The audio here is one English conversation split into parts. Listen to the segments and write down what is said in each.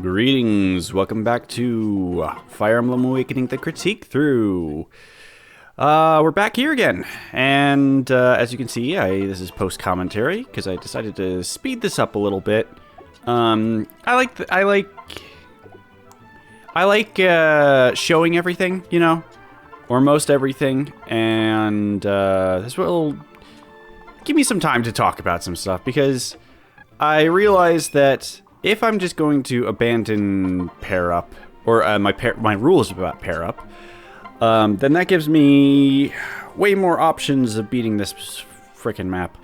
Greetings, welcome back to Fire Emblem Awakening the Critiquethrough. We're back here again, and as you can see, this is post-commentary, because I decided to speed this up a little bit. I like showing everything, you know, or most everything, and this will give me some time to talk about some stuff, because I realized that if I'm just going to abandon pair up, or my rules about pair up, then that gives me way more options of beating this frickin' map.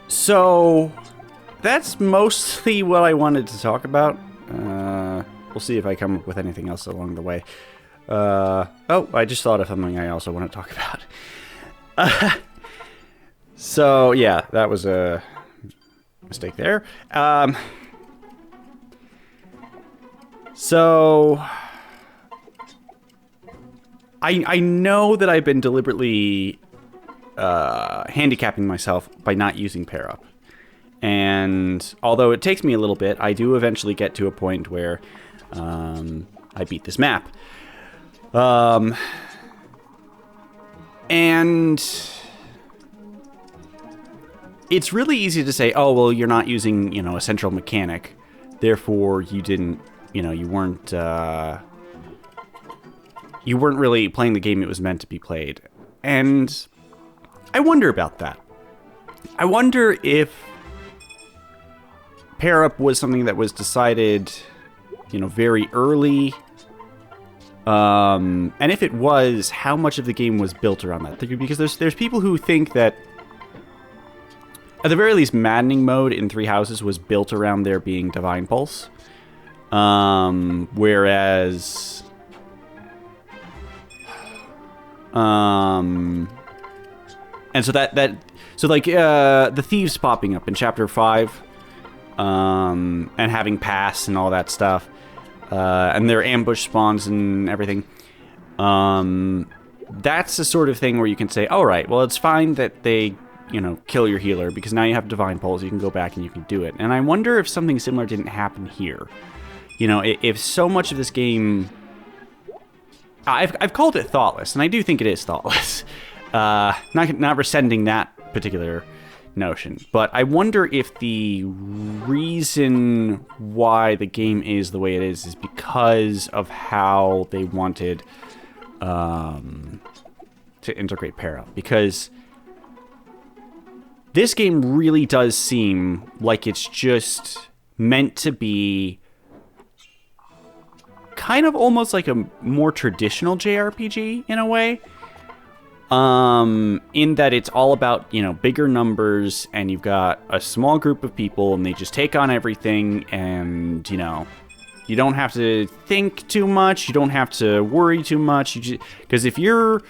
So that's mostly what I wanted to talk about. We'll see if I come up with anything else along the way. Oh, I just thought of something I also want to talk about. So yeah, that was a mistake there. So I know that I've been deliberately handicapping myself by not using pair up, and although it takes me a little bit, I do eventually get to a point where I beat this map, and it's really easy to say, oh, well, you're not using, you know, a central mechanic, therefore you didn't, you know, you weren't really playing the game it was meant to be played. And I wonder about that. I wonder if pair up was something that was decided, you know, very early. And if it was, how much of the game was built around that? Because there's people who think that at the very least, Maddening mode in Three Houses was built around there being Divine Pulse. Whereas... and so so like, the thieves popping up in Chapter 5, and having pass and all that stuff, and their ambush spawns and everything, that's the sort of thing where you can say, all right, well, it's fine that they, you know, kill your healer, because now you have Divine Pulse, you can go back and you can do it. And I wonder if something similar didn't happen here. You know, if so much of this game... I've called it thoughtless, and I do think it is thoughtless. Not rescinding that particular notion, but I wonder if the reason why the game is the way it is because of how they wanted to integrate pair up. Because this game really does seem like it's just meant to be kind of almost like a more traditional JRPG in a way. In that it's all about, you know, bigger numbers, and you've got a small group of people and they just take on everything, and, you know, you don't have to think too much, you don't have to worry too much, because if your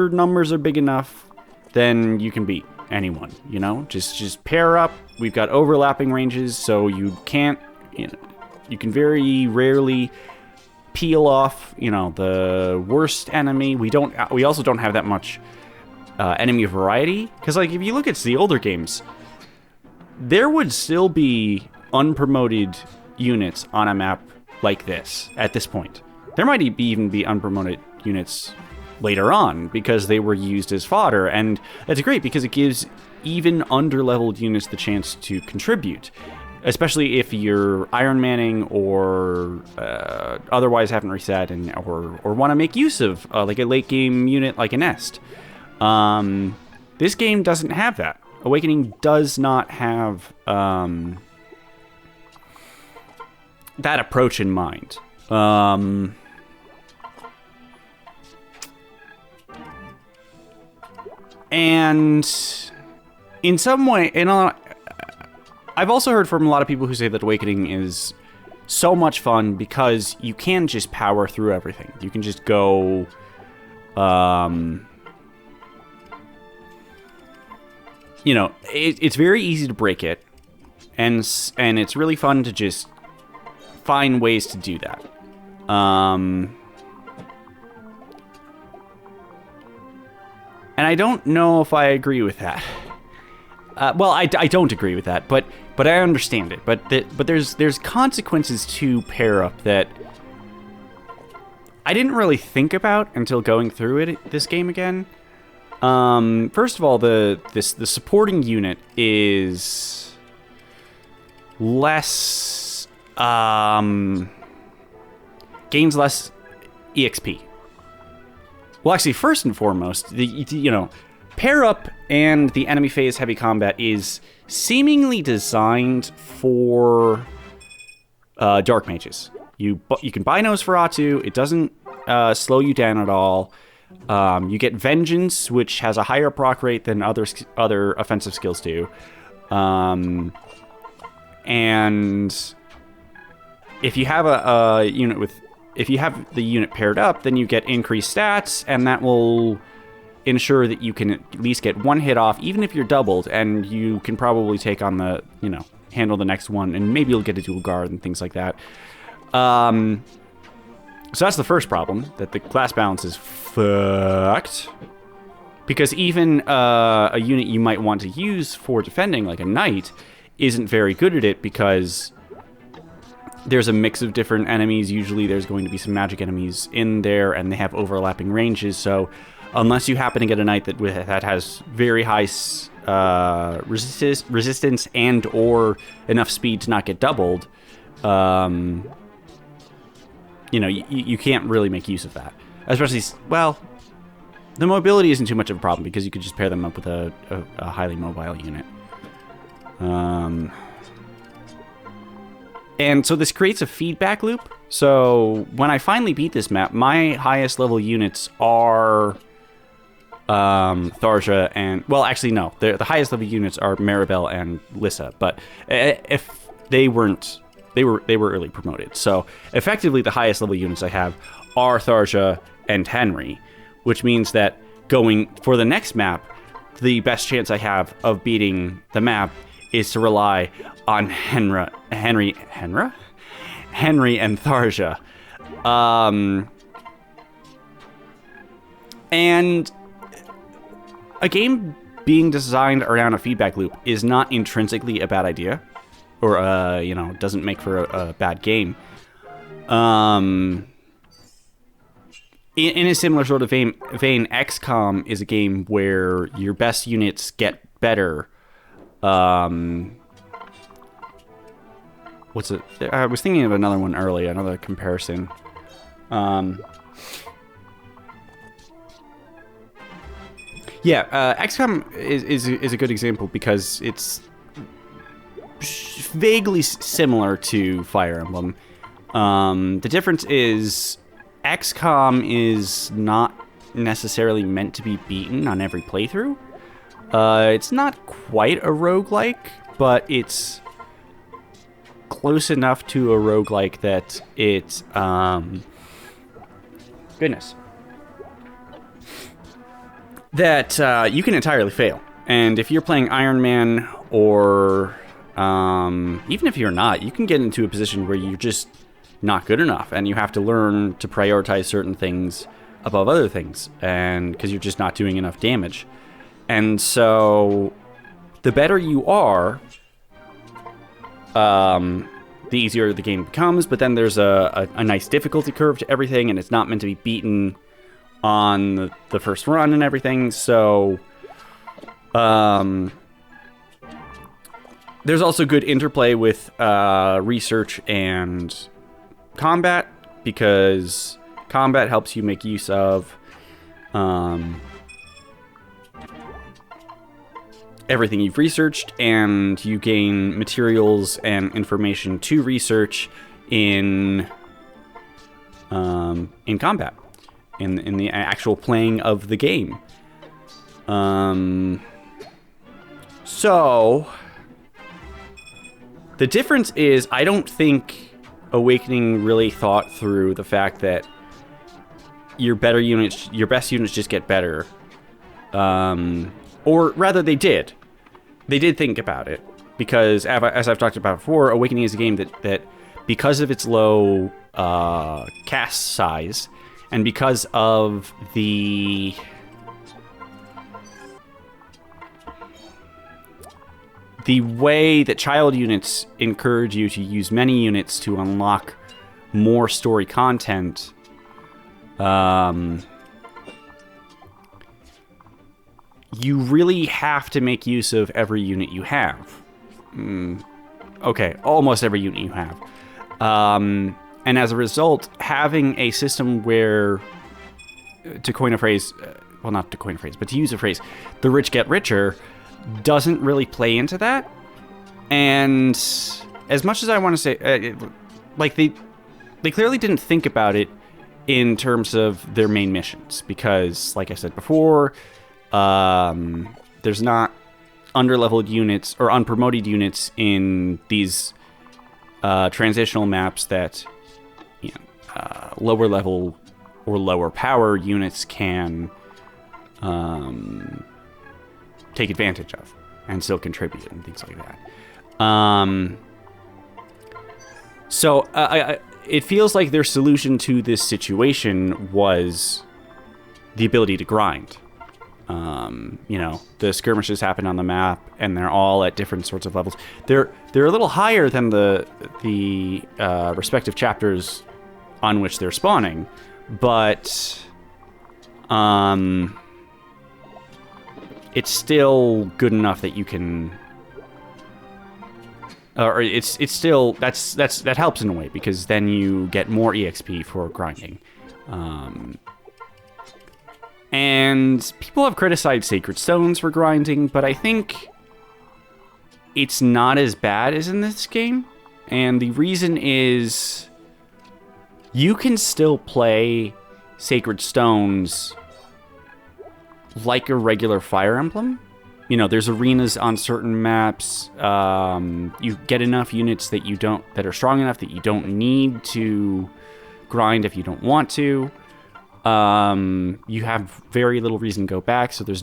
numbers are big enough, then you can beat anyone, you know? Just pair up. We've got overlapping ranges, so you can't, you know, you can very rarely peel off, you know, the worst enemy. We also don't have that much enemy variety, because, like, if you look at the older games, there would still be unpromoted units on a map like this at this point. There might even be unpromoted units later on, because they were used as fodder, and that's great because it gives even under-leveled units the chance to contribute, especially if you're Iron Manning or otherwise haven't reset or want to make use of like a late-game unit like a Nest. This game doesn't have that. Awakening does not have that approach in mind. And in some way, I've also heard from a lot of people who say that Awakening is so much fun because you can just power through everything. You can just go, you know, it's very easy to break it, and it's really fun to just find ways to do that. And I don't know if I agree with that. Well, I don't agree with that, but But I understand it. But there's consequences to pair up that I didn't really think about until going through this game again. First of all, the supporting unit is less gains less EXP. Well, actually, first and foremost, pair up and the enemy phase heavy combat is seemingly designed for dark mages. You can buy Nosferatu. It doesn't slow you down at all. You get Vengeance, which has a higher proc rate than other offensive skills do. And if you have a unit if you have the unit paired up, then you get increased stats, and that will ensure that you can at least get one hit off, even if you're doubled, and you can probably take on handle the next one, and maybe you'll get a dual guard and things like that. So that's the first problem, that the class balance is fucked. Because even a unit you might want to use for defending, like a knight, isn't very good at it because there's a mix of different enemies. Usually there's going to be some magic enemies in there, and they have overlapping ranges. So unless you happen to get a knight that has very high resistance and or enough speed to not get doubled, you can't really make use of that. Especially, well, the mobility isn't too much of a problem because you could just pair them up with a highly mobile unit. And so this creates a feedback loop. So when I finally beat this map, my highest level units are Tharja and... Well, actually, no. The highest level units are Maribel and Lissa. But if they weren't... They were early promoted. So effectively, the highest level units I have are Tharja and Henry, which means that going for the next map, the best chance I have of beating the map is to rely on Henry and Tharja. And a game being designed around a feedback loop is not intrinsically a bad idea, or doesn't make for a bad game. In a similar sort of vein, XCOM is a game where your best units get better. What's it? I was thinking of another one earlier, another comparison. XCOM is a good example because it's vaguely similar to Fire Emblem. The difference is XCOM is not necessarily meant to be beaten on every playthrough. It's not quite a roguelike, but it's close enough to a roguelike that it's that you can entirely fail. And if you're playing Iron Man, or even if you're not, you can get into a position where you're just not good enough, and you have to learn to prioritize certain things above other things, and because you're just not doing enough damage. And so the better you are, the easier the game becomes, but then there's a nice difficulty curve to everything, and it's not meant to be beaten on the first run and everything. So there's also good interplay with research and combat, because combat helps you make use of everything you've researched, and you gain materials and information to research in combat, in the actual playing of the game. So the difference is, I don't think Awakening really thought through the fact that your best units just get better. Or rather, they did. They did think about it, because as I've talked about before, Awakening is a game that because of its low cast size, and because of the the way that child units encourage you to use many units to unlock more story content, you really have to make use of every unit you have. Okay, almost every unit you have. And as a result, having a system where, to coin a phrase, well, not to coin a phrase, but to use a phrase, the rich get richer, doesn't really play into that. And as much as I want to say, like they clearly didn't think about it in terms of their main missions, because, like I said before, there's not underleveled units or unpromoted units in these transitional maps that lower level or lower power units can take advantage of and still contribute and things like that. So it feels like their solution to this situation was the ability to grind. The skirmishes happen on the map, and they're all at different sorts of levels. They're a little higher than the respective chapters on which they're spawning, but it's still good enough that you can, or it's still that helps in a way, because then you get more EXP for grinding. And people have criticized Sacred Stones for grinding, but I think it's not as bad as in this game. And the reason is you can still play Sacred Stones like a regular Fire Emblem. There's arenas on certain maps. You get enough units that that are strong enough that you don't need to grind if you don't want to. You have very little reason to go back, so there's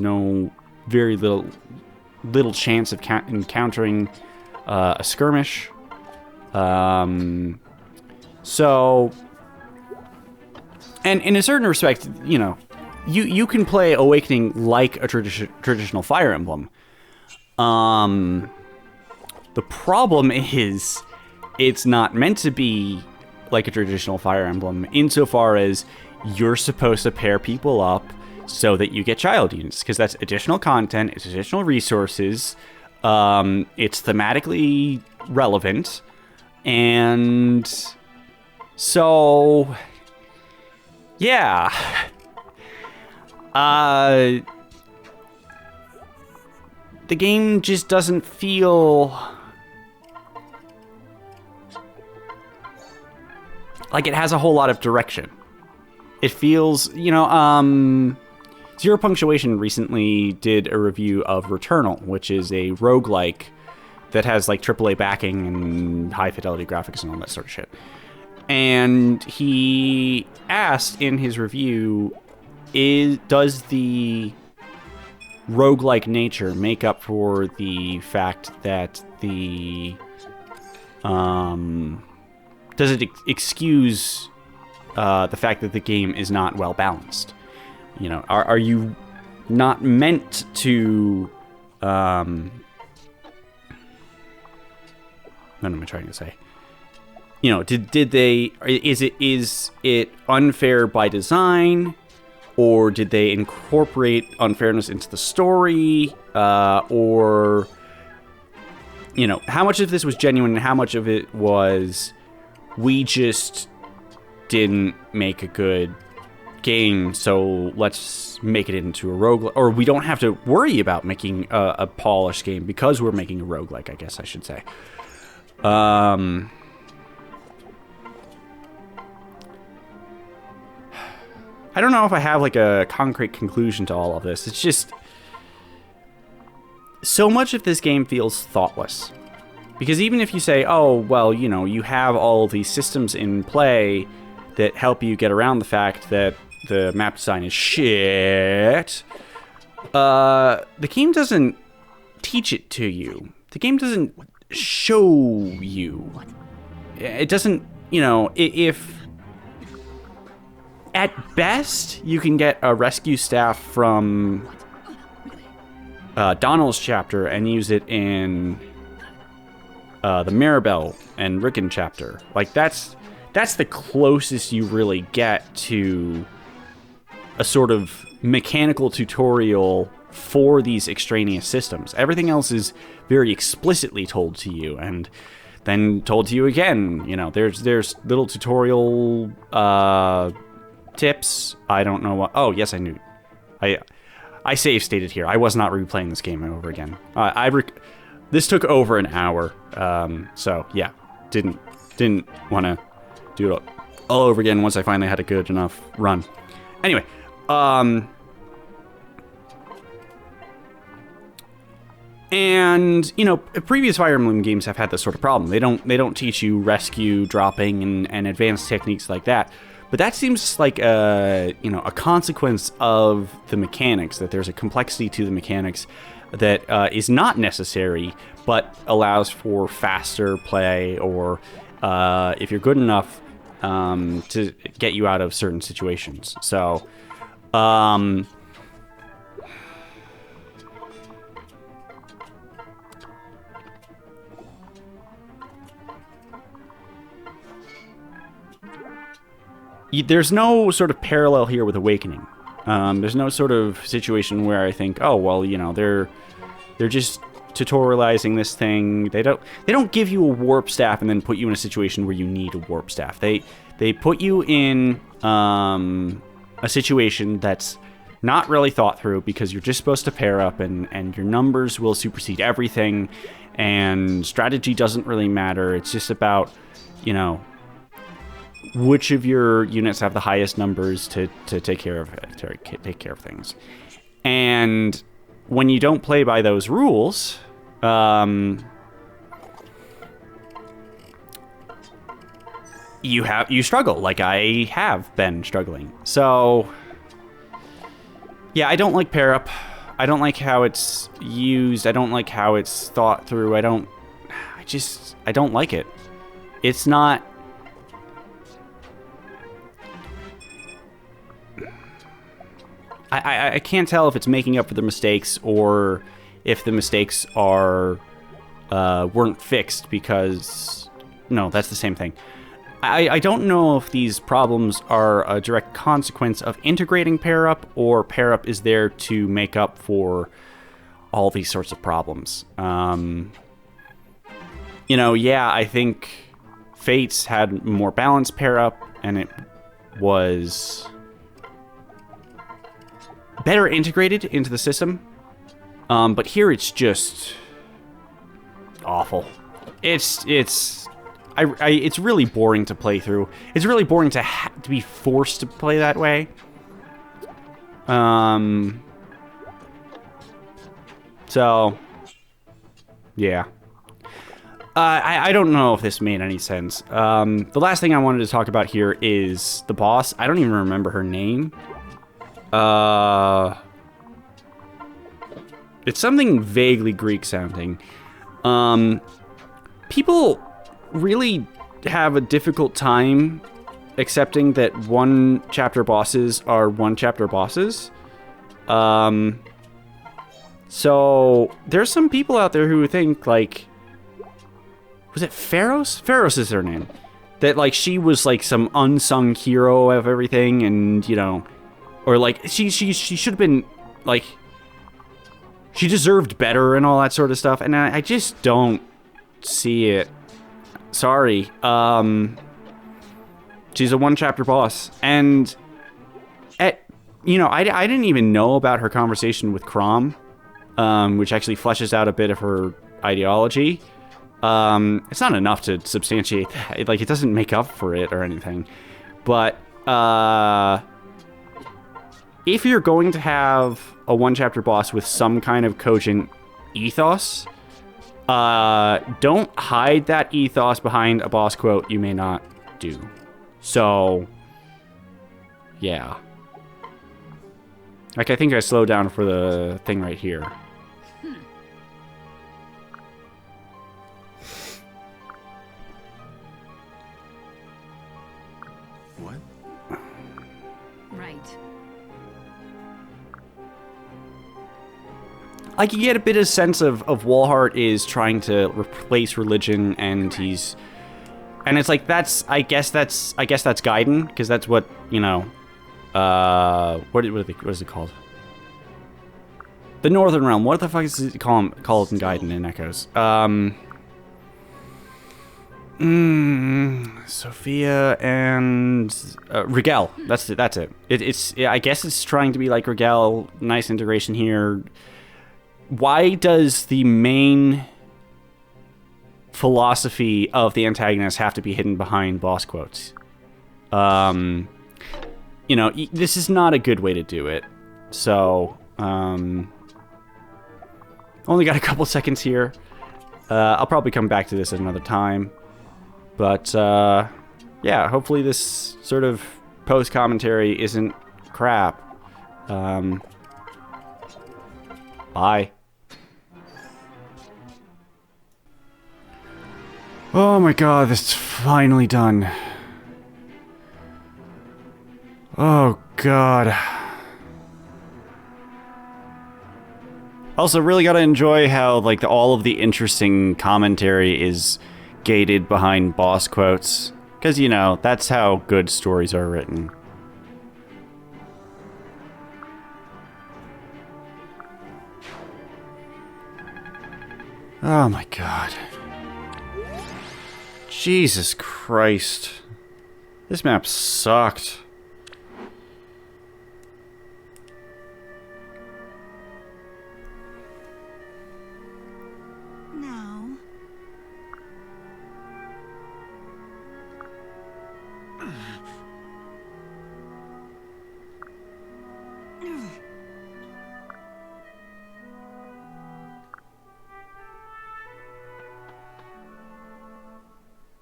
very little chance of encountering a skirmish. So, and in a certain respect, you can play Awakening like a traditional Fire Emblem. The problem is it's not meant to be like a traditional Fire Emblem insofar as you're supposed to pair people up so that you get child units, because that's additional content, it's additional resources, it's thematically relevant, and so, yeah. The game just doesn't feel like it has a whole lot of direction. It feels, Zero Punctuation recently did a review of Returnal, which is a roguelike that has like AAA backing and high fidelity graphics and all that sort of shit. And he asked in his review, does the roguelike nature make up for the fact that does it excuse the fact that the game is not well balanced? Are you not meant to? What am I trying to say? Did they? Is it unfair by design, or did they incorporate unfairness into the story, or how much of this was genuine and how much of it was we just didn't make a good game, so let's make it into a roguelike, or we don't have to worry about making a polished game because we're making a roguelike, I guess I should say. I don't know if I have like a concrete conclusion to all of this. It's just so much of this game feels thoughtless. Because even if you say, oh, well, you have all these systems in play that help you get around the fact that the map design is shit, the game doesn't teach it to you. The game doesn't show you. It doesn't, if at best you can get a rescue staff from Donald's chapter and use it in the Maribel and Rickon chapter. Like, that's the closest you really get to a sort of mechanical tutorial for these extraneous systems. Everything else is very explicitly told to you, and then told to you again. You know, there's little tutorial tips. I don't know what. Oh, yes, I knew. I save stated here. I was not replaying this game over again. This took over an hour. So yeah, didn't want to do it all over again once I finally had a good enough run. Anyway, and, you know, previous Fire Emblem games have had this sort of problem. They don't teach you rescue, dropping, and advanced techniques like that. But that seems like a consequence of the mechanics, that there's a complexity to the mechanics that is not necessary, but allows for faster play, or if you're good enough, to get you out of certain situations. So, there's no sort of parallel here with Awakening. There's no sort of situation where I think, oh, well, you know, they're just tutorializing this thing. They don't give you a warp staff and then put you in a situation where you need a warp staff. They put you in a situation that's not really thought through, because you're just supposed to pair up, and your numbers will supersede everything, and strategy doesn't really matter. It's just about, you know, which of your units have the highest numbers to take care of things. And when you don't play by those rules, you struggle, like I have been struggling. So yeah, I don't like pair up. I don't like how it's used. I don't like how it's thought through. I don't like it. It's not. I can't tell if it's making up for the mistakes, or if the mistakes are weren't fixed, because no, that's the same thing. I don't know if these problems are a direct consequence of integrating pair up, or pair up is there to make up for all these sorts of problems. You know, yeah, I think Fates had more balanced pair up, and it was better integrated into the system, but here it's just awful. It's really boring to play through. It's really boring to be forced to play that way. So yeah. I don't know if this made any sense. The last thing I wanted to talk about here is the boss. I don't even remember her name. It's something vaguely Greek sounding. People really have a difficult time accepting that one chapter bosses are one chapter bosses. So there's some people out there who think, like, was it Pharos? Pharos is her name. That, like, she was like some unsung hero of everything, and, you know, or like she should have been, like, she deserved better and all that sort of stuff, and I just don't see it. Sorry. She's a one chapter boss, and I didn't even know about her conversation with Chrom, which actually fleshes out a bit of her ideology. It's not enough to substantiate that. Like, it doesn't make up for it or anything, but if you're going to have a one-chapter boss with some kind of cogent ethos, don't hide that ethos behind a boss quote you may not do. So, yeah. Like, I think I slowed down for the thing right here. What? Right. I can get a bit of sense of Walhart is trying to replace religion, and he's... And it's like, I guess that's Gaiden, because that's what, you know, what is it called? The Northern Realm. What the fuck is it called in Gaiden and Echoes? Sophia and Rigel. That's it. I guess it's trying to be like Rigel. Nice integration here. Why does the main philosophy of the antagonist have to be hidden behind boss quotes? You know, this is not a good way to do it. So, only got a couple seconds here. I'll probably come back to this at another time. But, yeah, hopefully this sort of post-commentary isn't crap. Bye. Oh my god, this is finally done. Oh god. Also, really gotta enjoy how, like, all of the interesting commentary is gated behind boss quotes. Because, you know, that's how good stories are written. Oh my god. Jesus Christ. This map sucked. Now.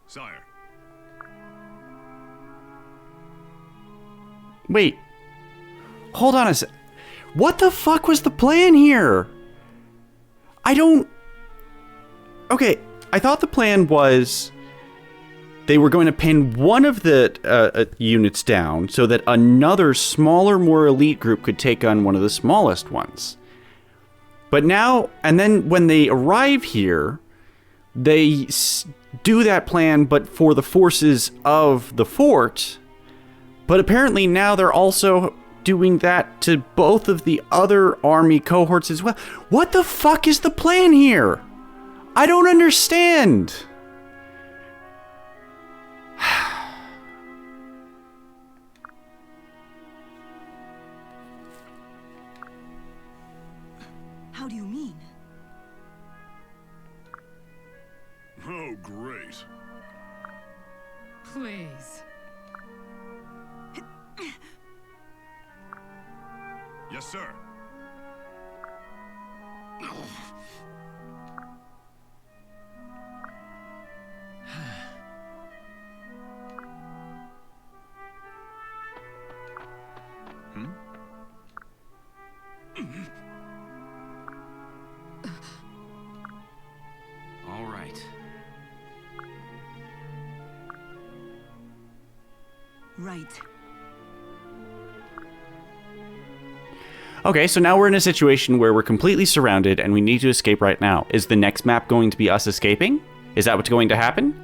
Sire. Wait. Hold on a sec. What the fuck was the plan here? I don't... Okay, I thought the plan was they were going to pin one of the units down so that another smaller, more elite group could take on one of the smallest ones. But now, and then when they arrive here, they do that plan, but for the forces of the fort. But apparently now they're also doing that to both of the other army cohorts as well. What the fuck is the plan here? I don't understand. How do you mean? Oh, great. Please. Yes, sir. All right. Right. Okay, so now we're in a situation where we're completely surrounded and we need to escape right now. Is the next map going to be us escaping? Is that what's going to happen?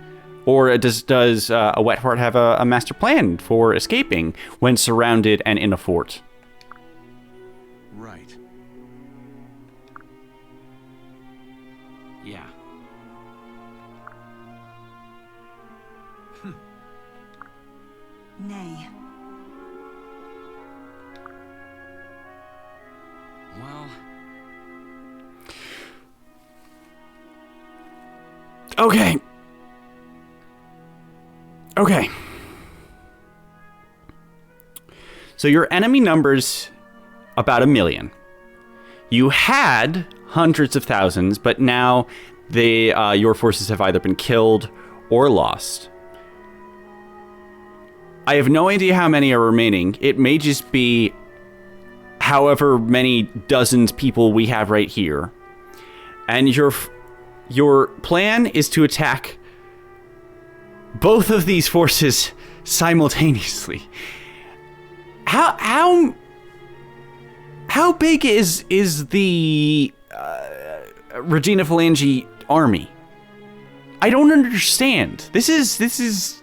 Or does a Wet Heart have a master plan for escaping when surrounded and in a fort? Right. Yeah. Nay. Well... Okay. Okay. So your enemy numbers about 1 million. You had hundreds of thousands, but now your forces have either been killed or lost. I have no idea how many are remaining. It may just be however many dozens people we have right here. And your plan is to attack both of these forces simultaneously. How big is the Regina Phalange army. I don't understand. This is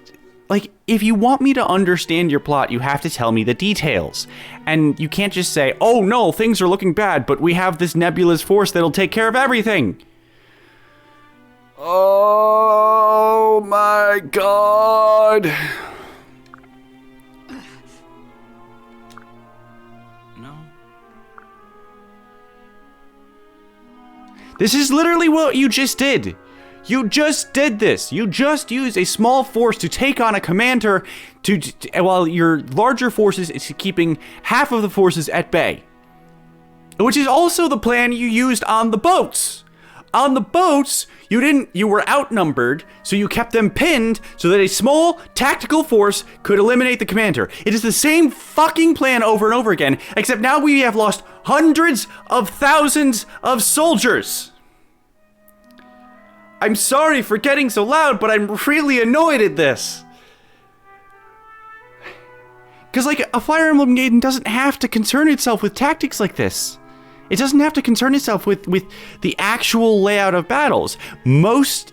like, if you want me to understand your plot, you have to tell me the details. And you can't just say, oh no, things are looking bad, but we have this nebulous force that'll take care of everything. Oh my god. No. This is literally what you just did. You just did this. You just used a small force to take on a commander while your larger forces is keeping half of the forces at bay. Which is also the plan you used on the boats. On the boats, you were outnumbered, so you kept them pinned so that a small tactical force could eliminate the commander. It is the same fucking plan over and over again, except now we have lost hundreds of thousands of soldiers. I'm sorry for getting so loud, but I'm really annoyed at this. Because, like, a Fire Emblem game doesn't have to concern itself with tactics like this. It doesn't have to concern itself with the actual layout of battles. Most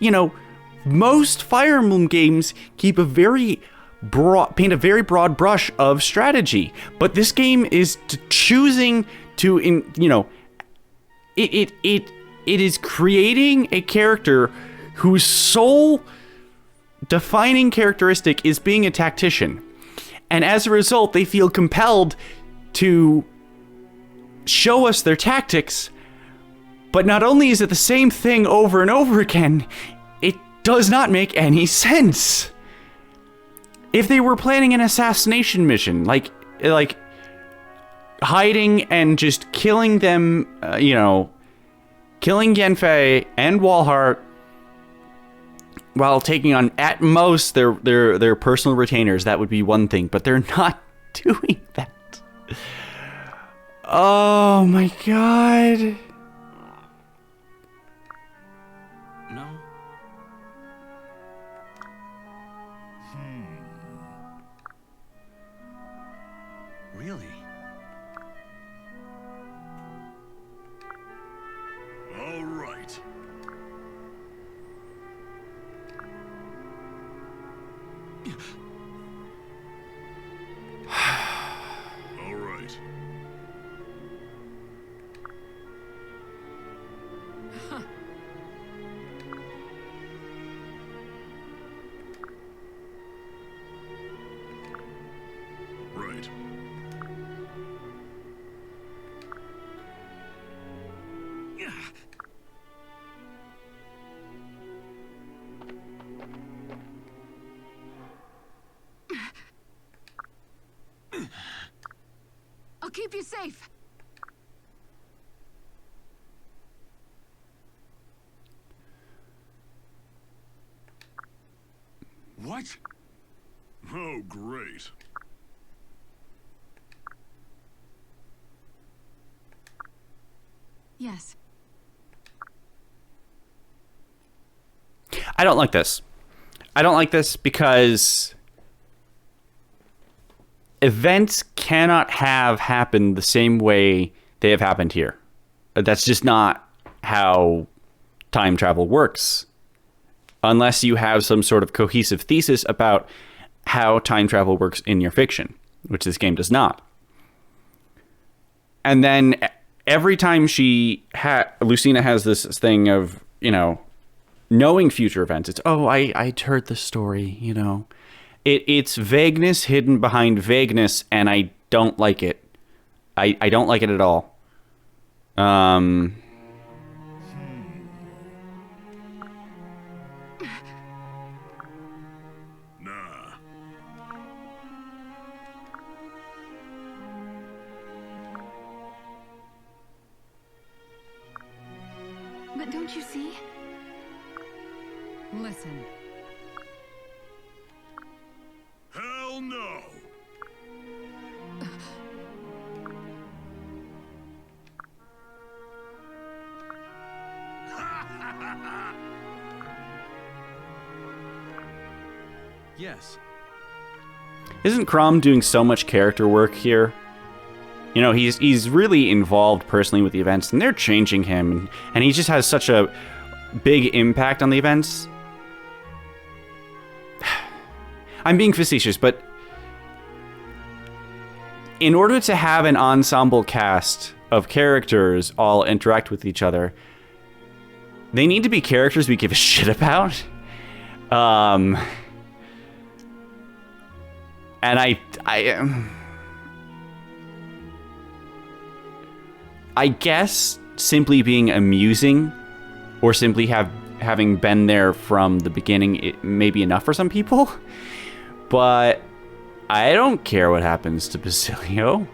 Fire Emblem games keep paint a very broad brush of strategy. But this game is choosing to, it is creating a character whose sole defining characteristic is being a tactician. And as a result, they feel compelled to show us their tactics. But not only is it the same thing over and over again, it does not make any sense. If they were planning an assassination mission, like hiding and just killing them, killing Yanfei and Walhart while taking on, at most, their personal retainers, that would be one thing, but they're not doing that. Oh my god. No. Really? All right. All right. Right. I'll keep you safe. What? Oh, great. Yes. I don't like this. I don't like this because events cannot have happened the same way they have happened here. That's just not how time travel works. Unless you have some sort of cohesive thesis about how time travel works in your fiction, which this game does not. And then every time Lucina has this thing of, knowing future events. It's, I'd heard the story, It's vagueness hidden behind vagueness, and I don't like it. I don't like it at all. Nah. But don't you see? Listen. Hell no. Yes. Isn't Chrom doing so much character work here? You know, he's really involved personally with the events, and they're changing him, and he just has such a big impact on the events. I'm being facetious, but in order to have an ensemble cast of characters all interact with each other, they need to be characters we give a shit about. And I guess simply being amusing, or simply having been there from the beginning, it may be enough for some people. But I don't care what happens to Basilio.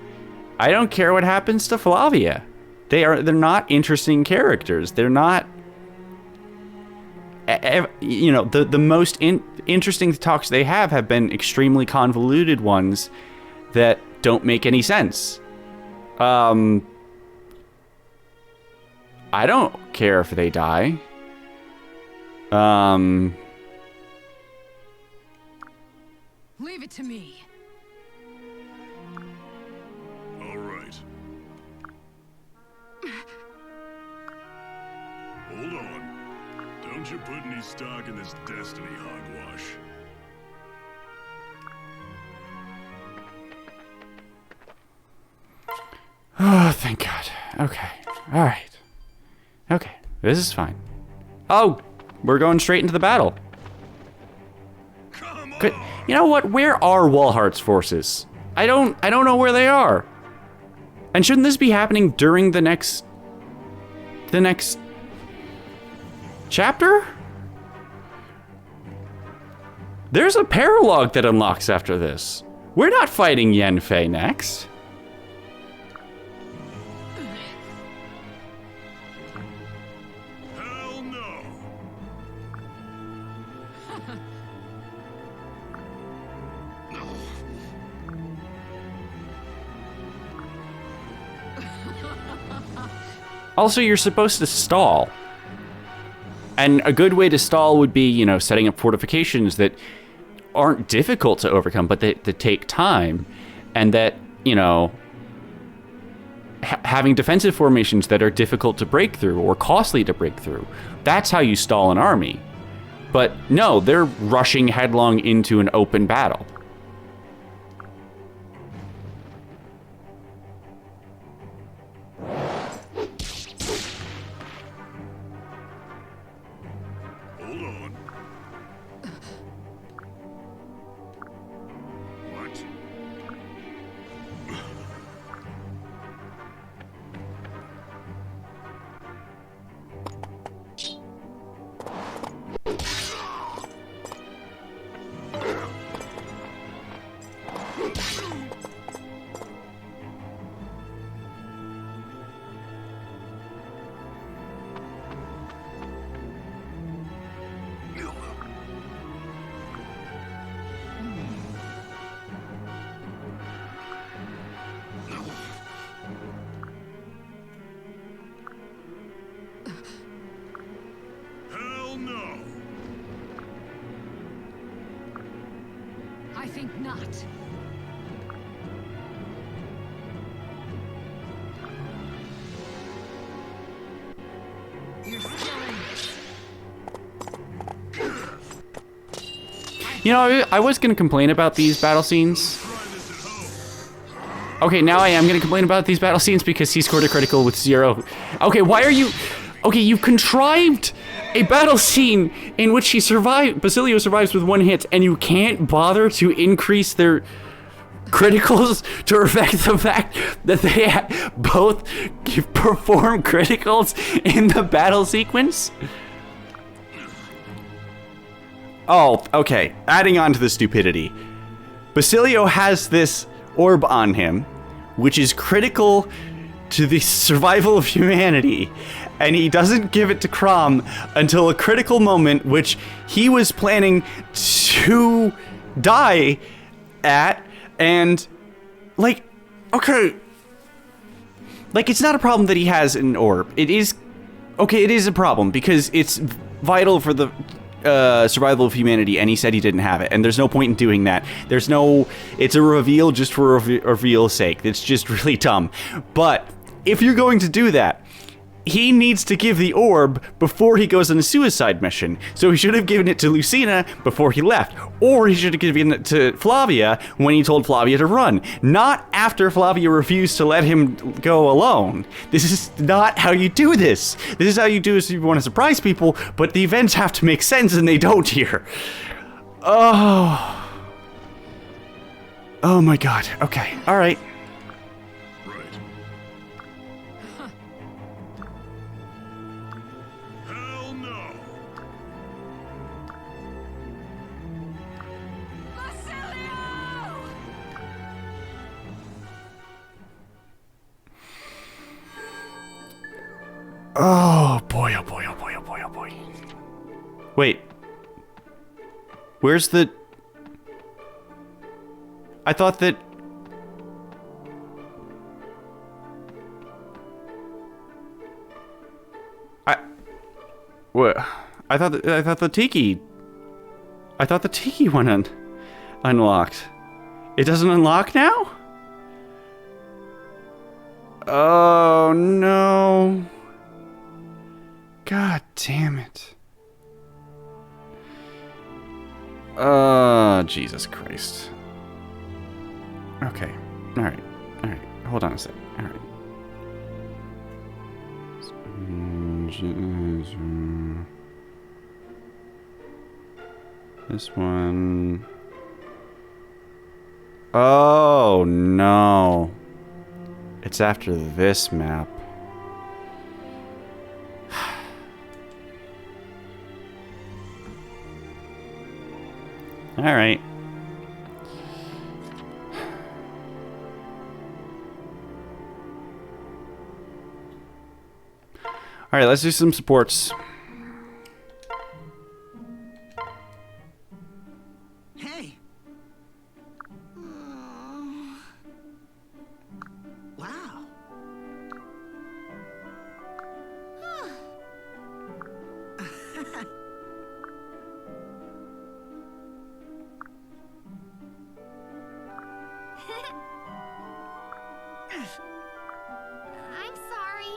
I don't care what happens to Flavia. They're not interesting characters. They're not. You know, the most interesting talks they have been extremely convoluted ones that don't make any sense. I don't care if they die. Leave it to me. All right. Hold on. Don't you put any stock in this destiny hogwash. Oh, thank God. Okay. All right. Okay. This is fine. Oh, we're going straight into the battle. Come Good. on! You know what? Where are Walhart's forces? I don't know where they are. And shouldn't this be happening during the next chapter? There's a paralogue that unlocks after this. We're not fighting Yenfei next. Hell no! Also, you're supposed to stall. And a good way to stall would be, you know, setting up fortifications that aren't difficult to overcome, but that take time. And that, you know, having defensive formations that are difficult to break through or costly to break through. That's how you stall an army. But no, they're rushing headlong into an open battle. Hold on. What? Hell no! I think not. You're still in this. You know, I was going to complain about these battle scenes. Try this at home. Okay, now I am going to complain about these battle scenes because he scored a critical with 0. Okay, why are you... Okay, you've contrived a battle scene in which Basilio survives with 1 hit, and you can't bother to increase their criticals to reflect the fact that they both perform criticals in the battle sequence? Oh, okay. Adding on to the stupidity. Basilio has this orb on him, which is critical to the survival of humanity, and he doesn't give it to Chrom until a critical moment, which he was planning to die at, and, like, okay. Like, it's not a problem that he has an orb. It is... Okay, it is a problem, because it's vital for the survival of humanity, and he said he didn't have it, and there's no point in doing that. It's a reveal just for reveal's sake. It's just really dumb. But if you're going to do that, he needs to give the orb before he goes on a suicide mission. So he should have given it to Lucina before he left. Or he should have given it to Flavia when he told Flavia to run. Not after Flavia refused to let him go alone. This is not how you do this. This is how you do this if you want to surprise people, but the events have to make sense, and they don't here. Oh. Oh my god. Okay. Alright. Right. Hell no! Oh boy, oh boy, oh boy, oh boy, oh boy. Wait. Where's the... I thought that... What? I thought the tiki... I thought the tiki one unlocked. It doesn't unlock now? Oh no. God damn it. Jesus Christ. Okay. Alright. Alright. Hold on a sec. Alright. This one. Oh no. It's after this map. All right. All right, let's do some supports. Hey. Wow. I'm sorry.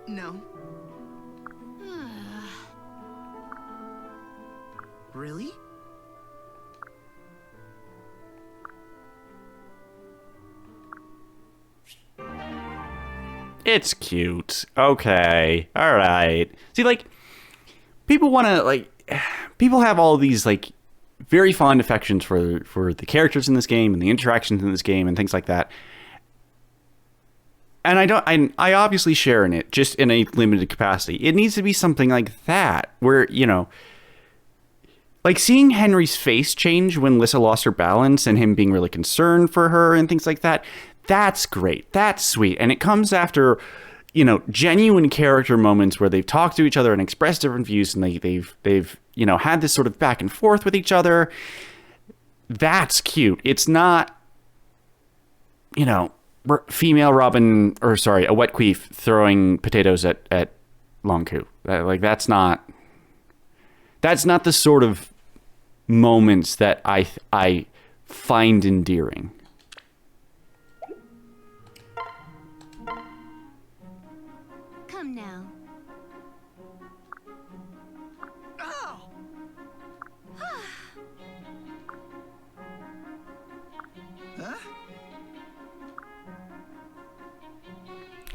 No. Really? It's cute. Okay. All right. See, like, people want to, like, people have all these, like, very fond affections for the characters in this game and the interactions in this game and things like that. And I obviously share in it, just in a limited capacity. It needs to be something like that, where, you know, like seeing Henry's face change when Lissa lost her balance and him being really concerned for her and things like that. That's great. That's sweet. And it comes after, you know, genuine character moments where they've talked to each other and expressed different views, and they've you know, had this sort of back and forth with each other. That's cute. It's not, you know, female Robin, or sorry, a wet queef throwing potatoes at Longku. Like, that's not the sort of moments that I find endearing. Come now. Oh. Huh?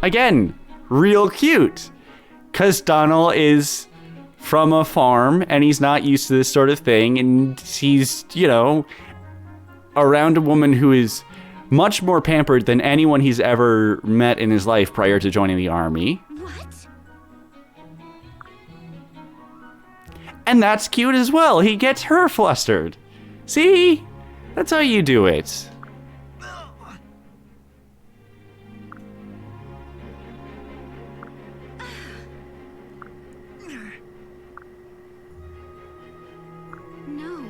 Again, real cute. 'Cause Donald is from a farm and he's not used to this sort of thing, and he's, you know, around a woman who is much more pampered than anyone he's ever met in his life prior to joining the army. What? And that's cute as well. He gets her flustered. See? That's how you do it. No.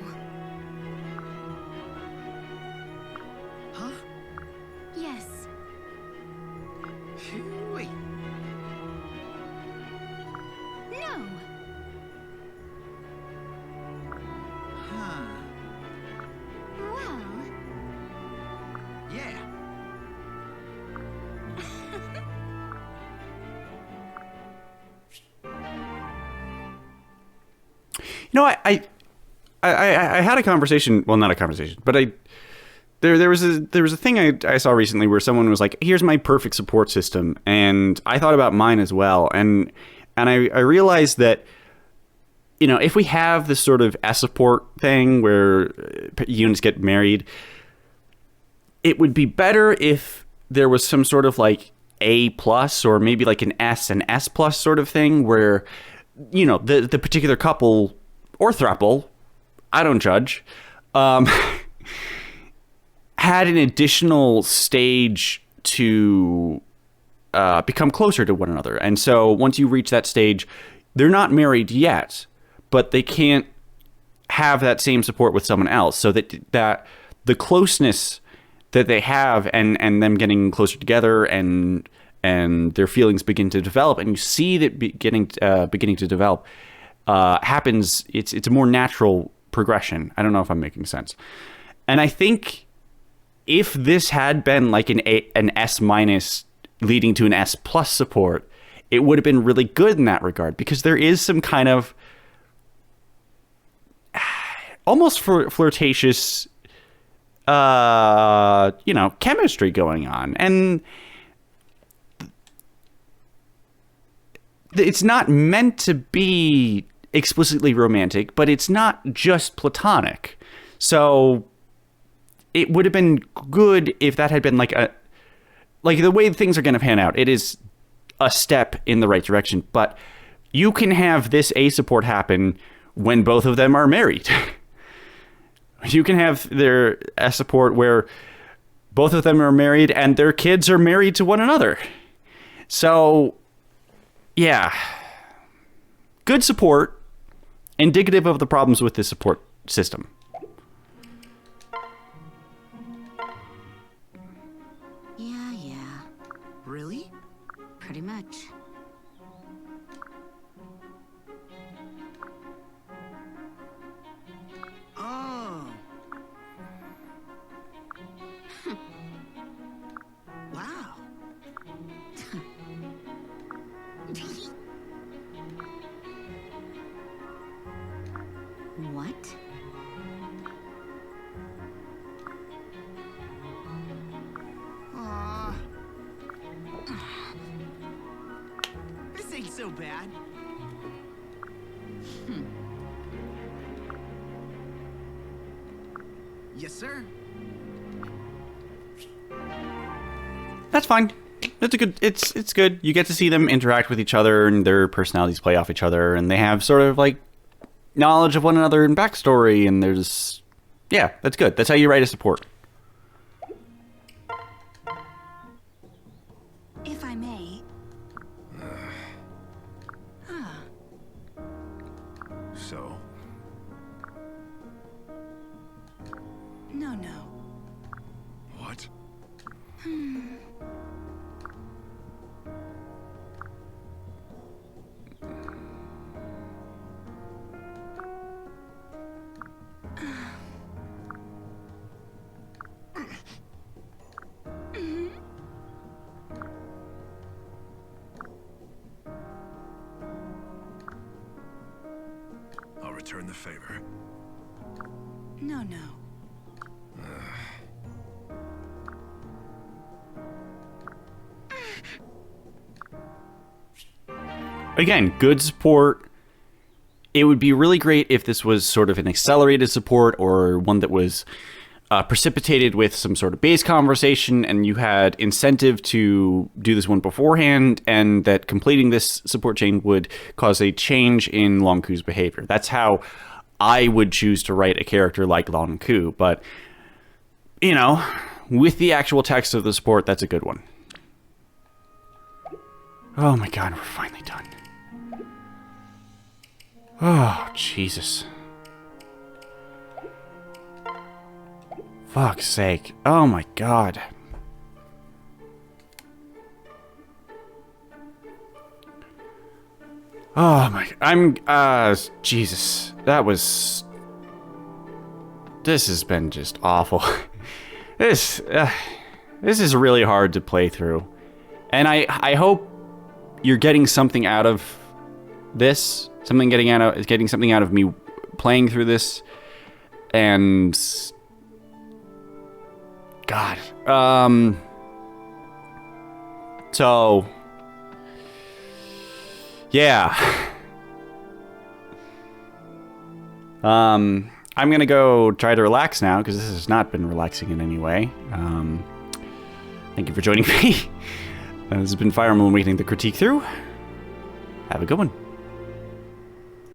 Huh? Yes. Wait. No. Well, Yeah. You know, I had a conversation. Well, not a conversation, but there was a thing I saw recently where someone was like, "Here's my perfect support system," and I thought about mine as well, and I realized that, you know, if we have this sort of S support thing where units get married, it would be better if there was some sort of like A plus or maybe like an S and S plus sort of thing where, you know, the particular couple or throuple, I don't judge, had an additional stage to become closer to one another. And so once you reach that stage, they're not married yet, but they can't have that same support with someone else, so that the closeness that they have and them getting closer together and their feelings begin to develop, and you see that beginning to develop happens. It's a more natural progression. I don't know if I'm making sense. And I think if this had been like an S minus leading to an S plus support, it would have been really good in that regard, because there is some kind of almost flirtatious, you know, chemistry going on. And it's not meant to be explicitly romantic, but it's not just platonic. So it would have been good if that had been like the way things are going to pan out. It is a step in the right direction, but you can have this A support happen when both of them are married. You can have their S support where both of them are married and their kids are married to one another. So, yeah. Good support, indicative of the problems with this support system. yeah. Really? Pretty much. Oh. Wow. What? Aw. This ain't so bad. Yes, sir. That's fine. It's a good. It's good. You get to see them interact with each other, and their personalities play off each other, and they have sort of like knowledge of one another and backstory. And there's, yeah, that's good. That's how you write a support. If I may. So, No. what? I'll return the favor. No. Again, good support. It would be really great if this was sort of an accelerated support or one that was precipitated with some sort of base conversation, and you had incentive to do this one beforehand, and that completing this support chain would cause a change in Long Ku's behavior. That's how I would choose to write a character like Long Ku, but, you know, with the actual text of the support, that's a good one. Oh my god, we're finally done. Oh, Jesus. Fuck's sake. Oh my god. Oh my... Jesus. That was... this has been just awful. This is really hard to play through. And I hope you're getting something out of this. Getting something out of me playing through this. And God. So yeah. I'm gonna go try to relax now because this has not been relaxing in any way. Thank you for joining me. This has been Fire Emblem Awakening the Critique Through. Have a good one.